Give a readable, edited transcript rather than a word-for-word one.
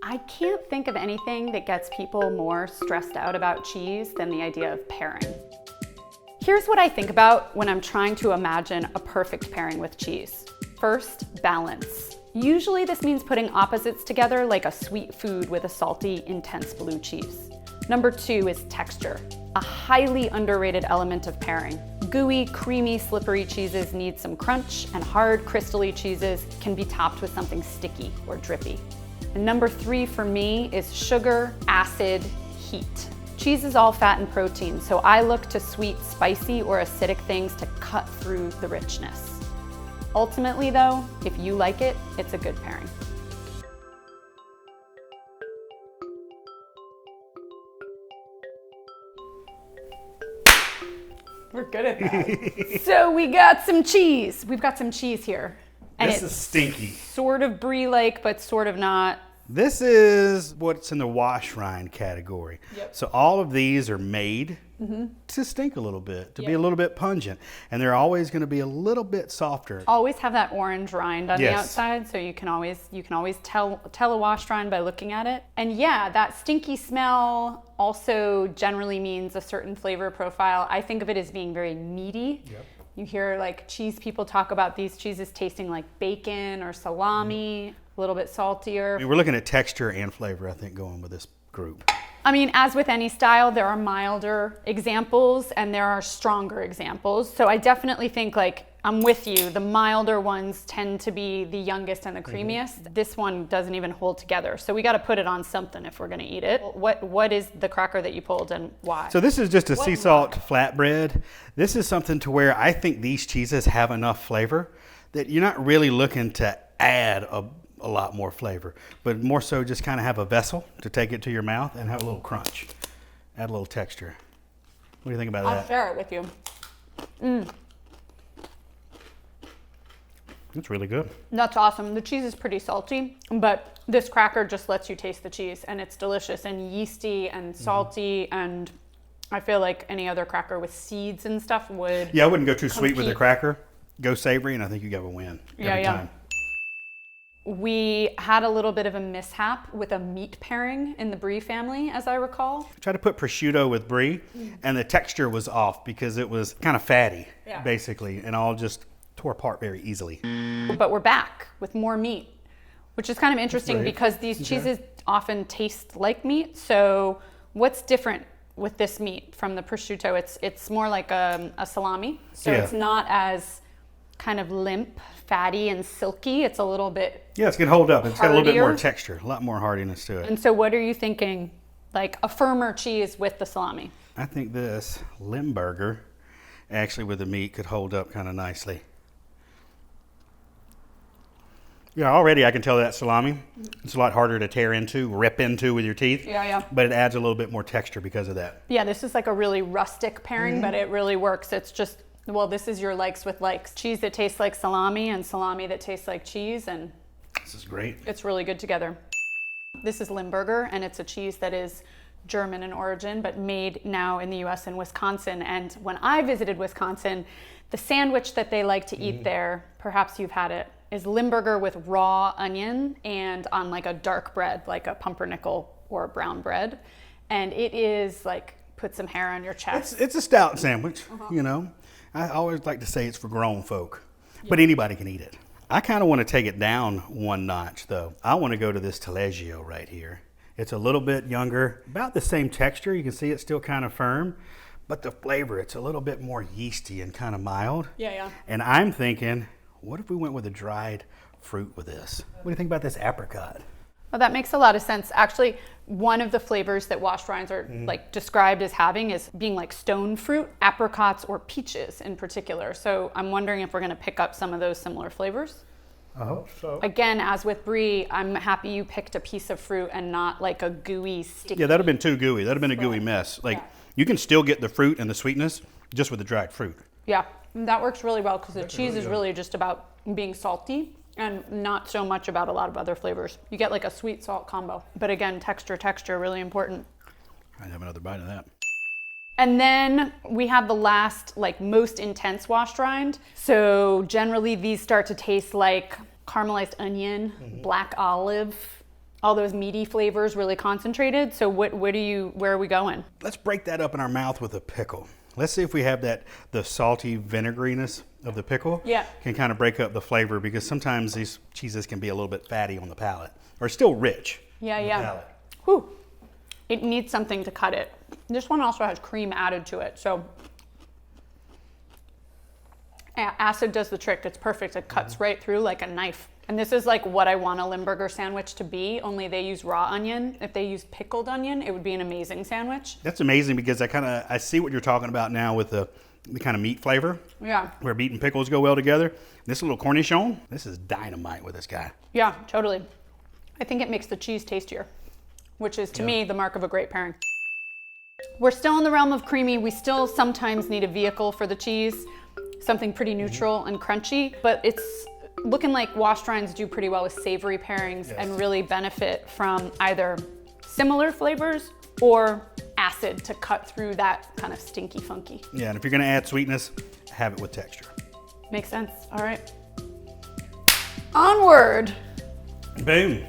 I can't think of anything that gets people more stressed out about cheese than the idea of pairing. Here's what I think about when I'm trying to imagine a perfect pairing with cheese. First, balance. Usually this means putting opposites together like a sweet food with a salty, intense blue cheese. Number 2 is texture, a highly underrated element of pairing. Gooey, creamy, slippery cheeses need some crunch, and hard, crystally cheeses can be topped with something sticky or drippy. And number 3 for me is sugar, acid, heat. Cheese is all fat and protein, so I look to sweet, spicy, or acidic things to cut through the richness. Ultimately though, if you like it, it's a good pairing. We're good at that. So we got some cheese. We've got some cheese here. And This is stinky. Sort of brie-like, but sort of not. This is what's in the wash rind category. Yep. So all of these are made to stink a little bit, to be a little bit pungent. And they're always going to be a little bit softer. Always have that orange rind on the Yes. outside, so you can always tell a washed rind by looking at it. And yeah, that stinky smell also generally means a certain flavor profile. I think of it as being very meaty. Yep. You hear like cheese people talk about these cheeses tasting like bacon or salami, a little bit saltier. I mean, we're looking at texture and flavor, I think, going with this group. I mean, as with any style, there are milder examples and there are stronger examples. So I definitely think, like, I'm with you. The milder ones tend to be the youngest and the creamiest. This one doesn't even hold together. So we got to put it on something if we're going to eat it. What is the cracker that you pulled and why? So this is just a sea salt flatbread. This is something to where I think these cheeses have enough flavor that you're not really looking to add a lot more flavor, but more so just kind of have a vessel to take it to your mouth and have a little crunch, add a little texture. What do you think about I'll that? share it with you. It's really good. That's awesome. The cheese is pretty salty, but this cracker just lets you taste the cheese, and it's delicious and yeasty and salty, and I feel like any other cracker with seeds and stuff would. Yeah, I wouldn't go too sweet with the compete. cracker. Go savory, and I think you have a win every time. We had a little bit of a mishap with a meat pairing in the brie family, as I recall. I tried to put prosciutto with brie, and the texture was off because it was kind of fatty, basically, and all just tore apart very easily. But we're back with more meat, which is kind of interesting Right. because these cheeses often taste like meat. So what's different with this meat from the prosciutto? It's more like a salami, so it's not as kind of limp, fatty, and silky. It's a little bit Yeah, it's going to hold up. It's got a little bit more heartier. texture, a lot more hardiness to it. And so what are you thinking, like a firmer cheese with the salami? I think this Limburger, actually with the meat, could hold up kind of nicely. Yeah, already I can tell that salami, it's a lot harder to tear into, rip into with your teeth. Yeah. But it adds a little bit more texture because of that. Yeah, this is like a really rustic pairing, but it really works. It's just, well, this is your likes with likes. Cheese that tastes like salami and salami that tastes like cheese, and This is great. it's really good together. This is Limburger, and it's a cheese that is German in origin, but made now in the US in Wisconsin. And when I visited Wisconsin, the sandwich that they like to eat there, perhaps you've had it, is Limburger with raw onion and on like a dark bread, like a pumpernickel or a brown bread. And it is like, put some hair on your chest. It's a stout sandwich, you know. I always like to say it's for grown folk, but anybody can eat it. I kind of want to take it down one notch, though. I want to go to this Taleggio right here. It's a little bit younger, about the same texture. You can see it's still kind of firm, but the flavor, it's a little bit more yeasty and kind of mild. Yeah. And I'm thinking, what if we went with a dried fruit with this? What do you think about this apricot? Well, that makes a lot of sense. Actually, one of the flavors that washed rinds are like described as having is being like stone fruit, apricots, or peaches in particular. So I'm wondering if we're going to pick up some of those similar flavors. I hope so. Again, as with brie, I'm happy you picked a piece of fruit and not like a gooey, sticky. Yeah, that'd have been too gooey. That'd have been a gooey mess. Like, you can still get the fruit and the sweetness just with the dried fruit. Yeah, that works really well because the cheese is really just about being salty and not so much about a lot of other flavors. You get like a sweet salt combo. But again, texture, really important. I'd have another bite of that. And then we have the last, like most intense washed rind. So generally these start to taste like caramelized onion, black olive, all those meaty flavors really concentrated. So where are we going? Let's break that up in our mouth with a pickle. Let's see if we have the salty vinegariness of the pickle. Yeah. Can kind of break up the flavor, because sometimes these cheeses can be a little bit fatty on the palate, or still rich. Yeah, on the palate. Whew. It needs something to cut it. This one also has cream added to it, so acid does the trick. It's perfect. It cuts right through like a knife. And this is like what I want a Limburger sandwich to be, only they use raw onion. If they use pickled onion, it would be an amazing sandwich. That's amazing, because I see what you're talking about now with the kind of meat flavor. Yeah. Where meat and pickles go well together. This little cornichon, this is dynamite with this guy. Yeah, totally. I think it makes the cheese tastier, which is to me the mark of a great pairing. We're still in the realm of creamy. We still sometimes need a vehicle for the cheese, something pretty neutral and crunchy, but it's looking like washed rinds do pretty well with savory pairings and really benefit from either similar flavors or acid to cut through that kind of stinky funky. Yeah, and if you're gonna add sweetness, have it with texture. Makes sense. All right. Onward. Boom.